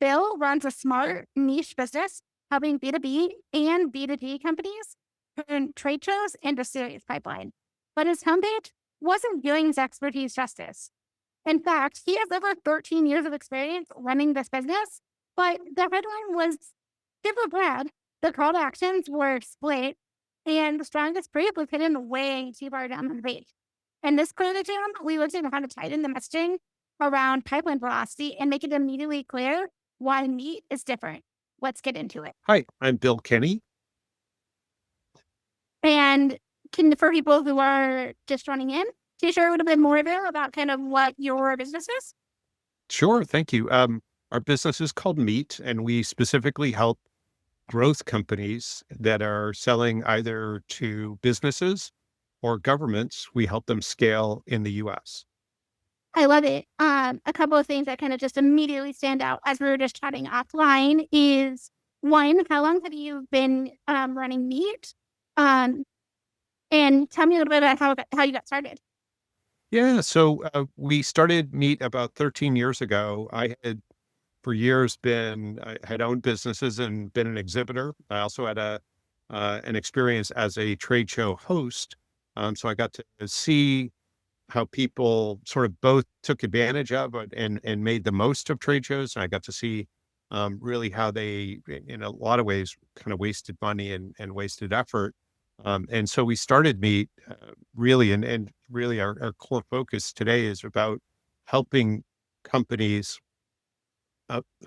Bill runs a smart niche business helping B2B and B2G companies turn trade shows into serious pipeline. But his homepage wasn't doing his expertise justice. In fact, he has over 13 years of experience running this business, but the headline was super broad. The call to actions were split, and the strongest brief was hidden way too far down the page. In this clear jam, we looked at how to tighten the messaging around pipeline velocity and make it immediately clear why meat is different. Let's get into it. Hi, I'm Bill Kenney. And for people who are just joining in, can you share a little bit more there about kind of what your business is? Sure, thank you. Our business is called Meat, and we specifically help growth companies that are selling either to businesses or governments. We help them scale in the US. I love it. A couple of things that kind of just immediately stand out as we were just chatting offline is one, how long have you been running Meat? Um, and tell me a little bit about how you got started. Yeah, so we started Meat about 13 years ago. I had for years I had owned businesses and been an exhibitor. I also had an experience as a trade show host. So I got to see how people sort of both took advantage of it and made the most of trade shows. And I got to see really how they, in a lot of ways, kind of wasted money and wasted effort. And so we started Meet really, and really our core focus today is about helping companies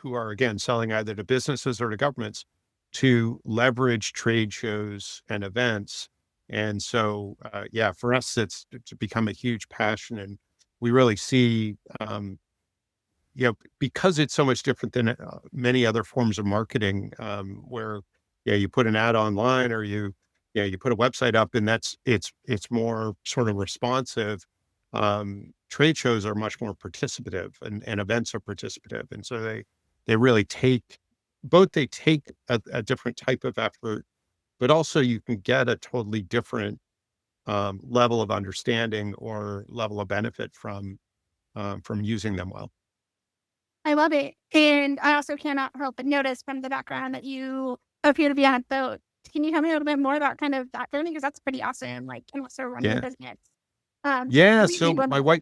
who are, again, selling either to businesses or to governments to leverage trade shows and events. And so, yeah, for us, it's become a huge passion. And we really see, because it's so much different than many other forms of marketing, where, yeah, you put an ad online or you put a website up and it's more sort of responsive. Trade shows are much more participative and events are participative. And so they really they take a different type of effort, but also you can get a totally different level of understanding or level of benefit from using them well. I love it. And I also cannot help but notice from the background that you appear to be on a boat. Can you tell me a little bit more about kind of that journey? Because that's pretty awesome. Like, and also running a Yeah. business. Yeah. Can you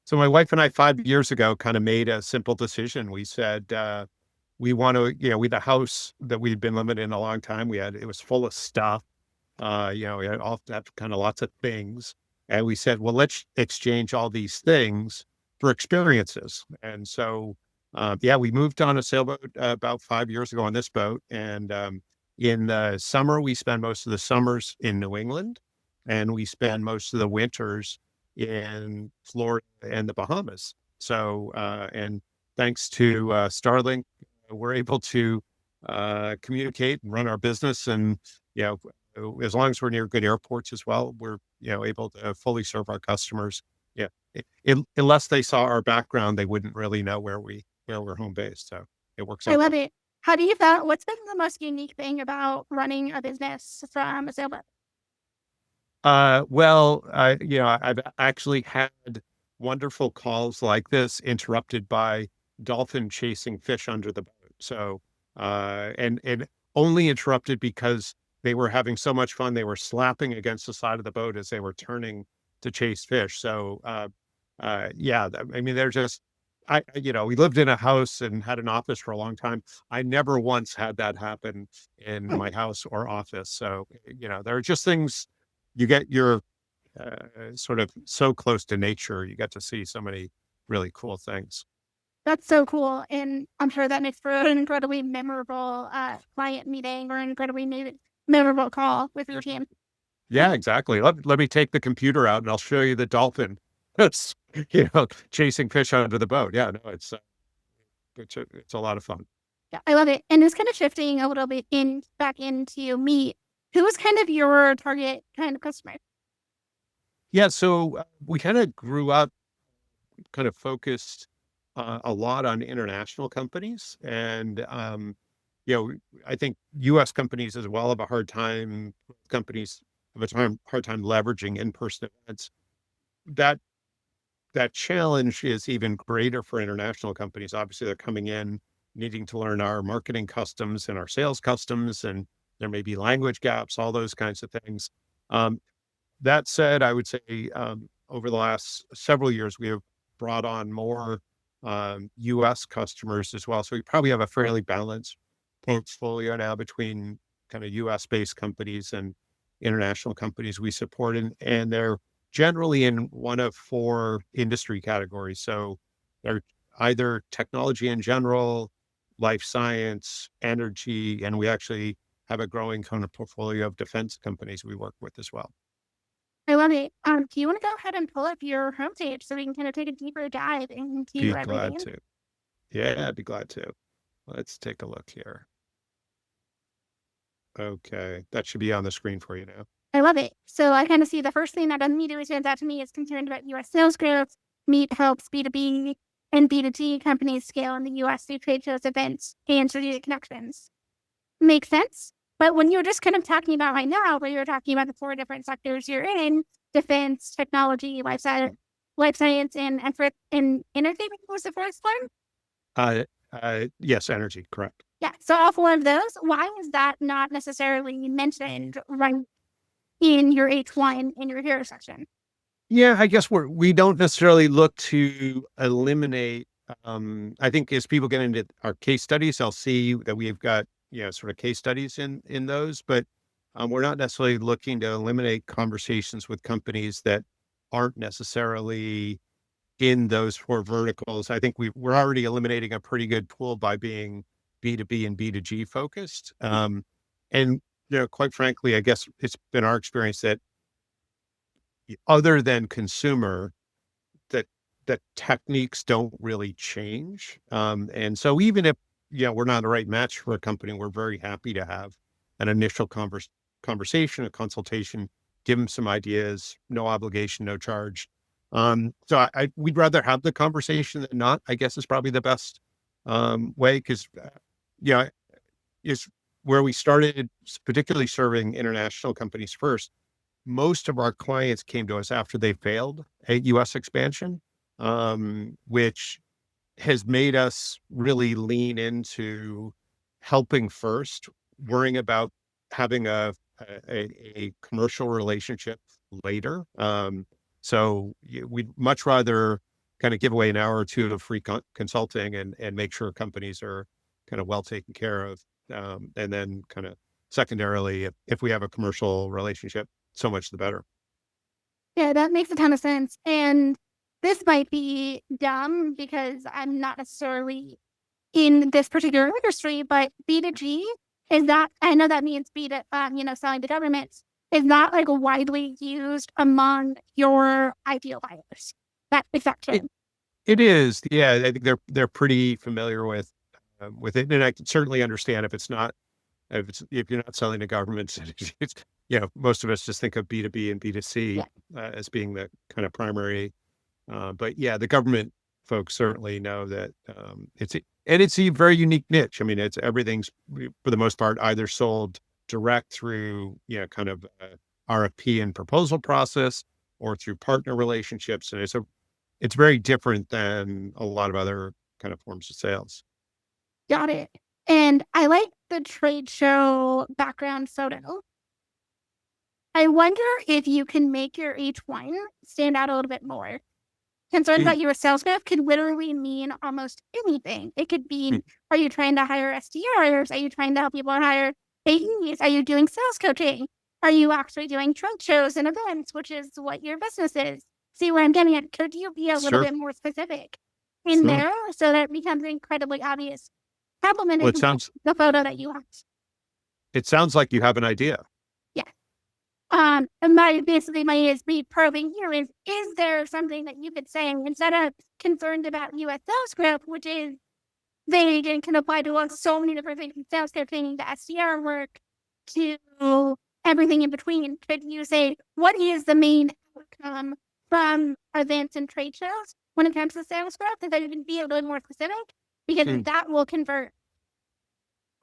So my wife and I 5 years ago kind of made a simple decision. We said, we want to, we had a house that we'd been living in a long time. It was full of stuff. We had all that kind of lots of things. And we said, well, let's exchange all these things for experiences. And so, yeah, we moved on a sailboat about 5 years ago on this boat. And in the summer, we spend most of the summers in New England, and we spend most of the winters in Florida and the Bahamas. So, and thanks to Starlink, we're able to communicate and run our business. And, you as long as we're near good airports as well, we're, able to fully serve our customers. Yeah. Unless they saw our background, they wouldn't really know where we're home based. So it works I out love well. it. How do you feel? What's been the most unique thing about running a business from a sailboat? I've actually had wonderful calls like this interrupted by dolphin chasing fish under the boat. So, and only interrupted because they were having so much fun. They were slapping against the side of the boat as they were turning to chase fish. So, yeah, I mean, they're just, we lived in a house and had an office for a long time. I never once had that happen in my house or office. So, there are just things you get your sort of so close to nature. You get to see so many really cool things. That's so cool. And I'm sure that makes for an incredibly memorable client meeting or an incredibly memorable call with your team. Yeah, exactly. Let me take the computer out and I'll show you the dolphin. It's, chasing fish under the boat. Yeah, no, it's a lot of fun. Yeah, I love it. And it's kind of shifting a little bit back into me. Who was kind of your target kind of customer? Yeah, so we kind of grew up kind of focused a lot on international companies. And, you know, I think US companies as well have a hard time, companies have hard time leveraging in-person events. That that challenge is even greater for international companies. Obviously, they're coming in. needing to learn our marketing customs and our sales customs, and there may be language gaps, all those kinds of things. Um, that said, I would say over the last several years, we have brought on more US customers as well. So we probably have a fairly balanced portfolio now between kind of US based companies and international companies we support. And they're generally in one of four industry categories. So they're either technology in general, life science, energy, and we actually have a growing kind of portfolio of defense companies we work with as well. I love it. Do you want to go ahead and pull up your homepage so we can kind of take a deeper dive into Be glad everything? to. Yeah, I'd be glad to. Let's take a look here. Okay, that should be on the screen for you now. I love it. So I kind of see the first thing that immediately stands out to me is concerned about U.S. sales growth. Meet helps B2B and B2G companies scale in the U.S. through trade shows, events, and strategic connections. Makes sense. But when you're just kind of talking about right now, where you're talking about the four different sectors you're in, defense, technology, life science, and energy, was the first one? Yes, energy, correct. Yeah. So all four of those, why is that not necessarily mentioned right in your H1 in your hero section? Yeah, I guess we don't necessarily look to eliminate. I think as people get into our case studies, they'll see that we've got sort of case studies in those, but we're not necessarily looking to eliminate conversations with companies that aren't necessarily in those four verticals. I think we're already eliminating a pretty good pool by being B2B and B2G focused. And quite frankly, I guess it's been our experience that other than consumer, that techniques don't really change. And so even if we're not the right match for a company, we're very happy to have an initial conversation, a consultation, give them some ideas, no obligation, no charge. So we'd rather have the conversation than not, I guess is probably the best way, because yeah, is where we started, particularly serving international companies first. Most of our clients came to us after they failed a US expansion, which has made us really lean into helping first, worrying about having a commercial relationship later. So we'd much rather kind of give away an hour or two of free consulting and make sure companies are kind of well taken care of. And then kind of secondarily, if we have a commercial relationship, so much the better. Yeah, that makes a ton of sense. And this might be dumb because I'm not necessarily in this particular industry, but B2G is that I know that means selling to governments is not like widely used among your ideal buyers. That is that true? It is, yeah. I think they're pretty familiar with it, and I can certainly understand if it's not if you're not selling to governments. It's most of us just think of B2B and B2C Yeah. as being the kind of primary. But yeah, the government folks certainly know that it's a very unique niche. I mean, it's everything's for the most part either sold direct through kind of RFP and proposal process or through partner relationships, and it's very different than a lot of other kind of forms of sales. Got it. And I like the trade show background photo. I wonder if you can make your H1 stand out a little bit more. Concerns Mm, about your sales growth could literally mean almost anything. It could mm, mean, are you trying to hire SDRs? Are you trying to help people hire AEs? Are you doing sales coaching? Are you actually doing trade shows and events, which is what your business is? See where I'm getting at? Could you be a little sure. bit more specific in Mm. there so that it becomes incredibly obvious? Well, Complemented the photo that you have. it sounds like you have an idea. Yeah. And my is me probing here is there something that you could say instead of concerned about US sales growth, which is vague and can apply to so many different things from sales coaching to SDR work to everything in between? Could you say what is the main outcome from events and trade shows when it comes to sales growth? If I can be a little more specific, because Mm, that will convert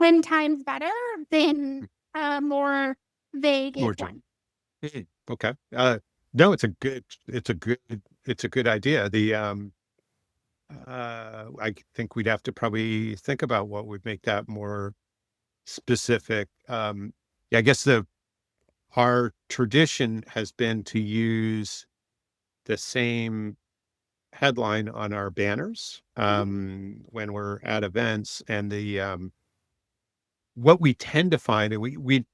10 times better than a more vague More general. H1. Okay. No, it's a good idea. I think we'd have to probably think about what would make that more specific. Yeah, I guess our tradition has been to use the same headline on our banners Mhm. when we're at events, and what we tend to find, and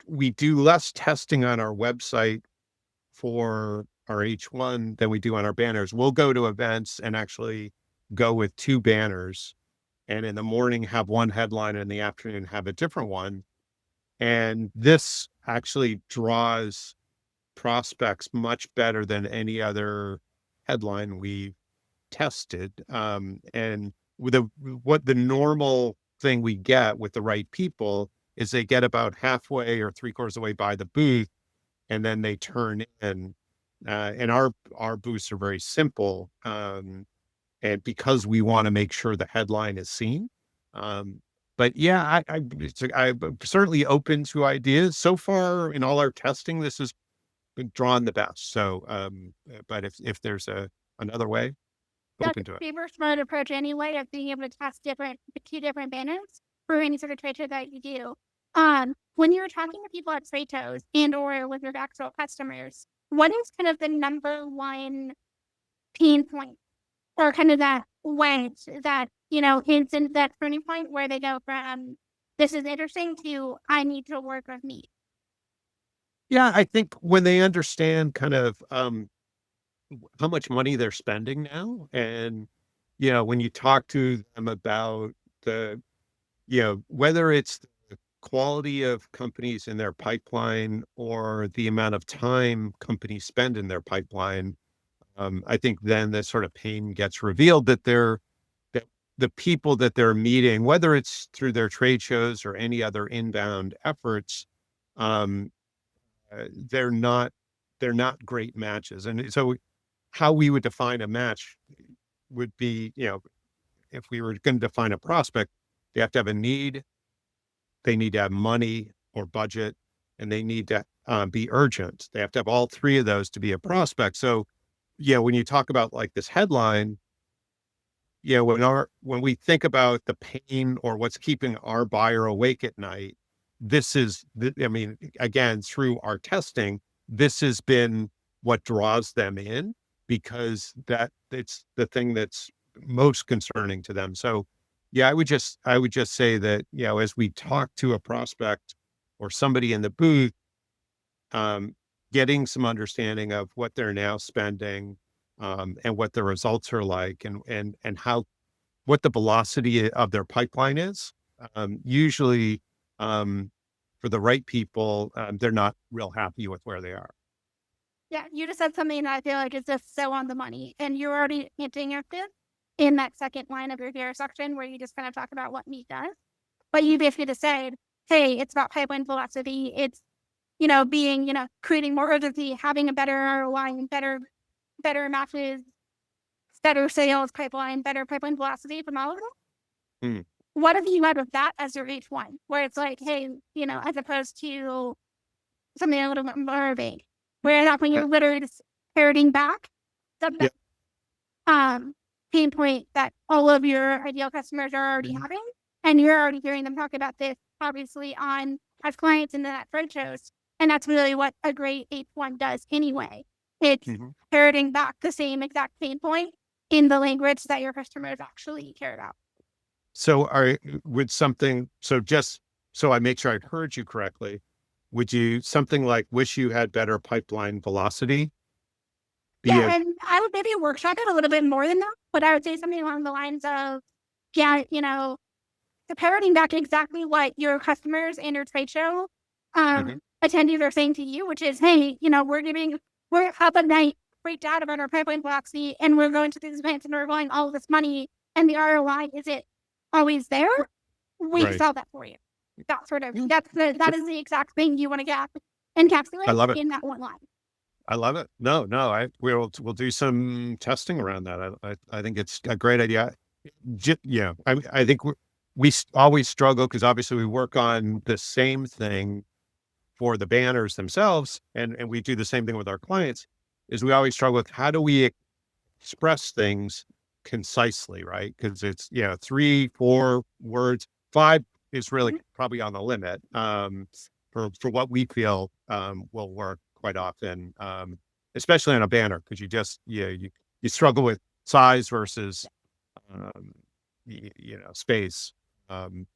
we do less testing on our website for our H1 than we do on our banners. We'll go to events and actually go with two banners, and in the morning have one headline, and in the afternoon have a different one. And this actually draws prospects much better than any other headline we tested. And with what the normal thing we get with the right people is they get about halfway or three-quarters of the way by the booth, and then they turn in. And our booths are very simple, and because we want to make sure the headline is seen. Um, but yeah, I'm certainly open to ideas. So far in all our testing, this has been drawn the best. So, but if there's another way, That's open to it. a super smart approach anyway of being able to test two different banners for any sort of trade show that you do. When you're talking to people at trade shows and or with your actual customers, what is kind of the number one pain point or kind of that wedge that, is in that turning point where they go from this is interesting to I need to work with me? Yeah, I think when they understand kind of how much money they're spending now, and when you talk to them about the whether it's the quality of companies in their pipeline or the amount of time companies spend in their pipeline, I think then the sort of pain gets revealed that the people that they're meeting, whether it's through their trade shows or any other inbound efforts, um, they're not great matches. And so, how we would define a match would be, if we were going to define a prospect, they have to have a need, they need to have money or budget, and they need to be urgent. They have to have all three of those to be a prospect. So, yeah, when you talk about like this headline, when we think about the pain or what's keeping our buyer awake at night, I mean, again, through our testing, this has been what draws them in, because that it's the thing that's most concerning to them. So, yeah, I would just say that, as we talk to a prospect or somebody in the booth, um, getting some understanding of what they're now spending, and what the results are like, and how what the velocity of their pipeline is. Usually, um, for the right people, they're not real happy with where they are. Yeah, you just said something that I feel like is just so on the money, and you're already hinting at this in that second line of your here section where you just kind of talk about what meat does. But you basically just said, hey, it's about pipeline velocity. It's, being, creating more urgency, having a better ROI and better matches, better sales pipeline, better pipeline velocity from all of them. Mm, What if you led with that as your H1, where it's like, hey, as opposed to something a little bit more vague, where that's when uh, you're literally just parroting back the yeah, um, pain point that all of your ideal customers are already having, and you're already hearing them talk about this, obviously, on as clients and then at trade shows, and that's really what a great H1 does anyway. It's mhm. parroting back the same exact pain point in the language that your customers actually care about. So, would something so just so I make sure I heard you correctly, would you something like wish you had better pipeline velocity be Yeah, a and I would maybe workshop it a little bit more than that, but I would say something along the lines of, yeah, the parroting back exactly what your customers and your trade show Mhm. attendees are saying to you, which is, hey, we're up at night freaked out about our pipeline velocity, and we're going to these events and we're going all this money, and the ROI is it always there? We can Right? solve that for you. Yeah. That is the exact thing you want to get encapsulate I love it. in that one line. I love it. No, no, we'll do some testing around that. I think it's a great idea. Yeah, I think always struggle because obviously we work on the same thing for the banners themselves, and we do the same thing with our clients. Is we always struggle with how do we express things concisely, right? Because it's, 3, 4 words. 5 is really Mhm. probably on the limit, for what we feel, will work quite often, especially on a banner, because you struggle with size versus, um, space. Um,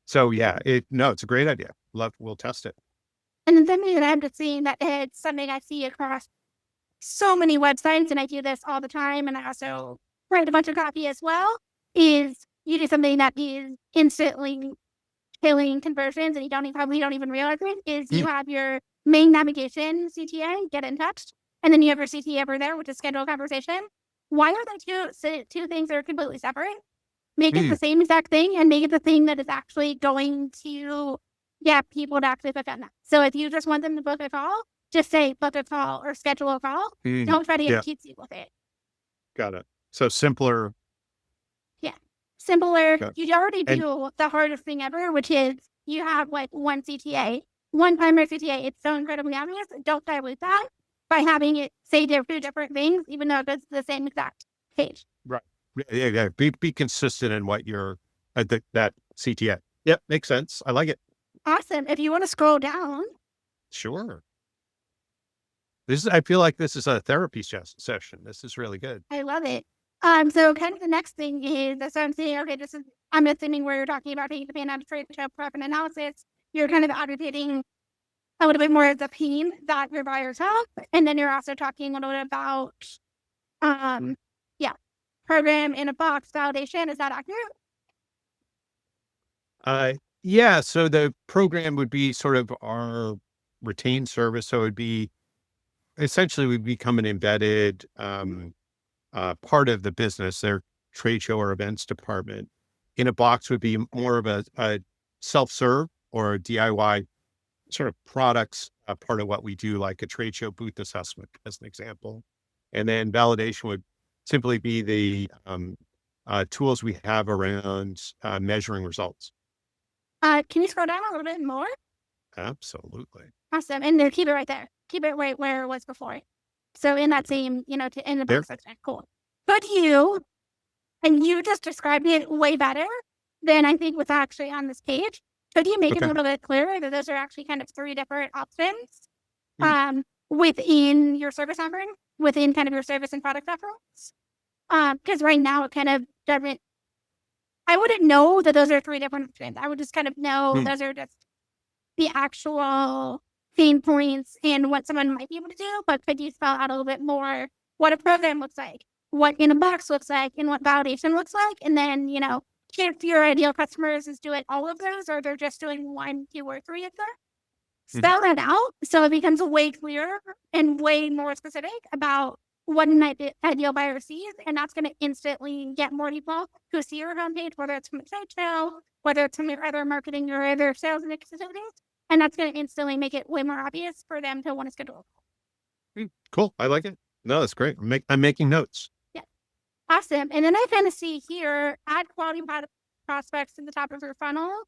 so yeah, it's a great idea. We'll test it. And then I'm just seeing that it's something I see across so many websites, and I do this all the time, and I also write a bunch of copy as well, is you do something that is instantly killing conversions and you probably don't even realize it, is you Mm, have your main navigation CTA, get in touch, and then you have your CTA over there, which is schedule a conversation. Why are they two things that are completely separate? Make it the mm, same exact thing and make it the thing that is actually going to get people to actually book on that. So if you just want them to book a call, just say book a call or schedule a call. mm. Don't try to get Yeah, cutesy with it. got it. So simpler. Yeah. Simpler. Got You already and do the hardest thing ever, which is you have like one CTA, one primary CTA. It's so incredibly obvious. Don't dilute that by having it say two different things, even though it's the same exact page. Right. Yeah, yeah. Be consistent in what you're that CTA. Yep, makes sense. I like it. Awesome. If you want to scroll down, Sure. I feel like this is a therapy session. This is really good. I love it. So kind of the next thing is that's what I'm saying. Okay, I'm assuming where you're talking about taking the pain out of trade show prep and analysis. You're kind of advocating a little bit more of the pain that your buyers have, and then you're also talking a little bit about, um, yeah, program in a box validation. Is that accurate? Yeah, so the program would be sort of our retained service. So it'd be essentially we become an embedded part of the business, their trade show or events department. In a box would be more of a self-serve or a DIY sort of products, part of what we do, like a trade show booth assessment, as an example. And then validation would simply be the tools we have around measuring results. Can you scroll down a little bit more? Absolutely. Awesome. And then keep it right there. Keep it right where it was before. So in that same, in the There. box section. Cool. But you just described it way better than I think was actually on this page. Could you make it a Okay. little bit clearer that those are actually kind of three different options Mhm. within your service offering, within kind of your service and product offerings? Because right now it kind of doesn't. I wouldn't know that those are three different options. I would just kind of know Mm. those are just the actual pain points and what someone might be able to do. But could you spell out a little bit more what a program looks like, what in a box looks like, and what validation looks like? And then, if your ideal customers is doing all of those, or they're just doing one, two, or three of them, Mhm. spell that out so it becomes way clearer and way more specific about what an ideal buyer sees. And that's going to instantly get more people who see your homepage, whether it's from a trade show, whether it's from your other marketing or other sales activities. And that's going to instantly make it way more obvious for them to want to schedule. Cool. I like it. No, that's great. I'm making notes. Yeah. Awesome. And then I kind of see here, add quality prospects to the top of your funnel,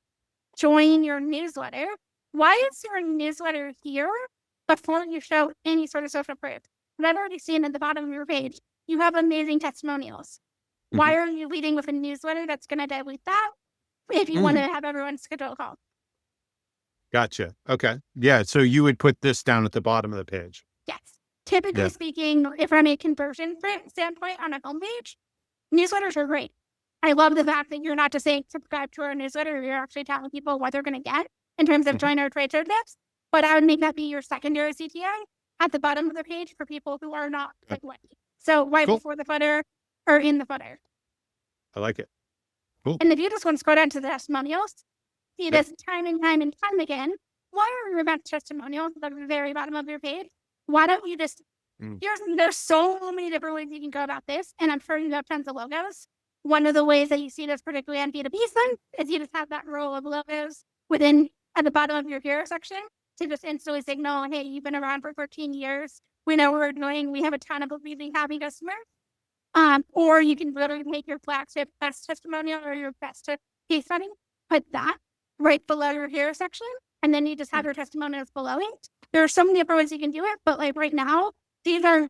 join your newsletter. Why is your newsletter here before you show any sort of social proof? And I've already seen at the bottom of your page, you have amazing testimonials. Mhm. Why are you leading with a newsletter that's going to dilute that if you want to Mm. have everyone schedule a call? Gotcha. Okay. Yeah. So you would put this down at the bottom of the page. Yes. Typically Yeah. speaking, if from a conversion standpoint on a homepage, newsletters are great. I love the fact that you're not just saying subscribe to our newsletter, you're actually telling people what they're going to get in terms of Mhm. join our trade show tips. But I would make that be your secondary CTA at the bottom of the page for people who are not Okay. ready. So right Cool. before the footer or in the footer. I like it. Cool. And if you just want to scroll down to the testimonials, see Yep. this time and time and time again. Why are your event testimonials at the very bottom of your page? Why don't you just Mm. there's so many different ways you can go about this, and I'm sure you have tons of logos. One of the ways that you see this particularly on B2B side is you just have that row of logos within at the bottom of your hero section to just instantly signal, hey, you've been around for 14 years. We know what we're doing. We have a ton of really happy customers. Or you can literally make your flagship best testimonial or your best case study, put that right below your hero section, and then you just have Mm. your testimonials below it. There are so many different ways you can do it, but like right now, these are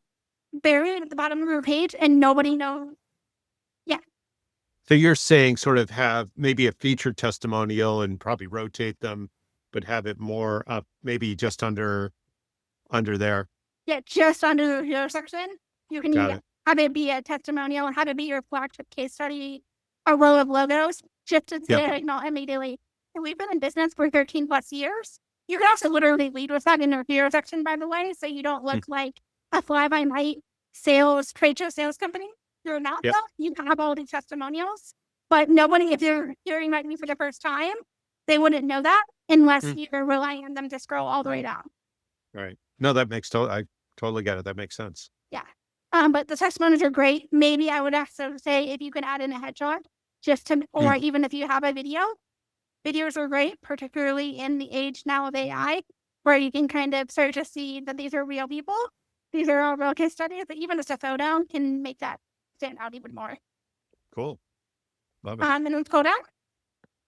buried at the bottom of your page and nobody knows. So you're saying sort of have maybe a featured testimonial and probably rotate them, but have it more up, maybe just under there. Yeah, just under the hero section, you can Got it. have it be a testimonial and have it be your flagship case study, a row of logos, just to Yep. say, not immediately. And we've been in business for 13 plus years. You can also literally lead with that in your hero section, by the way, so you don't Mm. look like a fly by night sales, trade show sales company. You're not, Yep. though. You have all these testimonials, but nobody, if you're hearing about me for the first time, they wouldn't know that unless Mm. you're relying on them to scroll all the way down. Right. No, that makes I totally get it. That makes sense. Yeah. But the testimonials are great. Maybe I would also say if you can add in a headshot, just to, or Mm. even if you have a video, videos are great, particularly in the age now of AI, where you can kind of start to see that these are real people. These are all real case studies, but even just a photo can make that stand out even more. Cool. Love it. And then scroll down.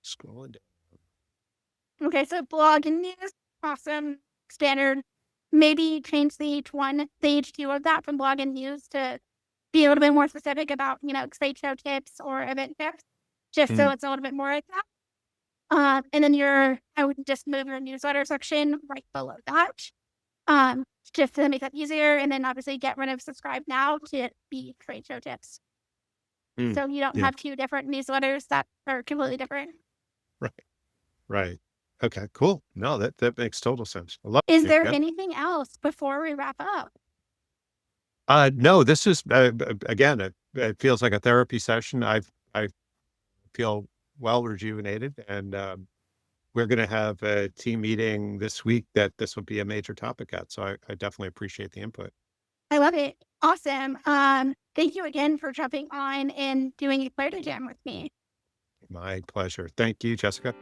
Scrolling down. Okay, so blog and news, awesome, standard. Maybe change the H1, the H2 of that from blog and news to be a little bit more specific about, trade show tips or event tips, just so Mm. it's a little bit more like that. And then I would just move your newsletter section right below that, just to make that easier. And then obviously get rid of subscribe now to be trade show tips. Mm. So you don't Yeah. have two different newsletters that are completely different. Right. Right. Okay. Cool. No, that makes total sense. I love Is it. there Yeah. anything else before we wrap up? No, this is again. It feels like a therapy session. I feel well rejuvenated, and we're going to have a team meeting this week that this will be a major topic at. So I definitely appreciate the input. I love it. Awesome. Thank you again for jumping on and doing a clarity jam with me. My pleasure. Thank you, Jessica.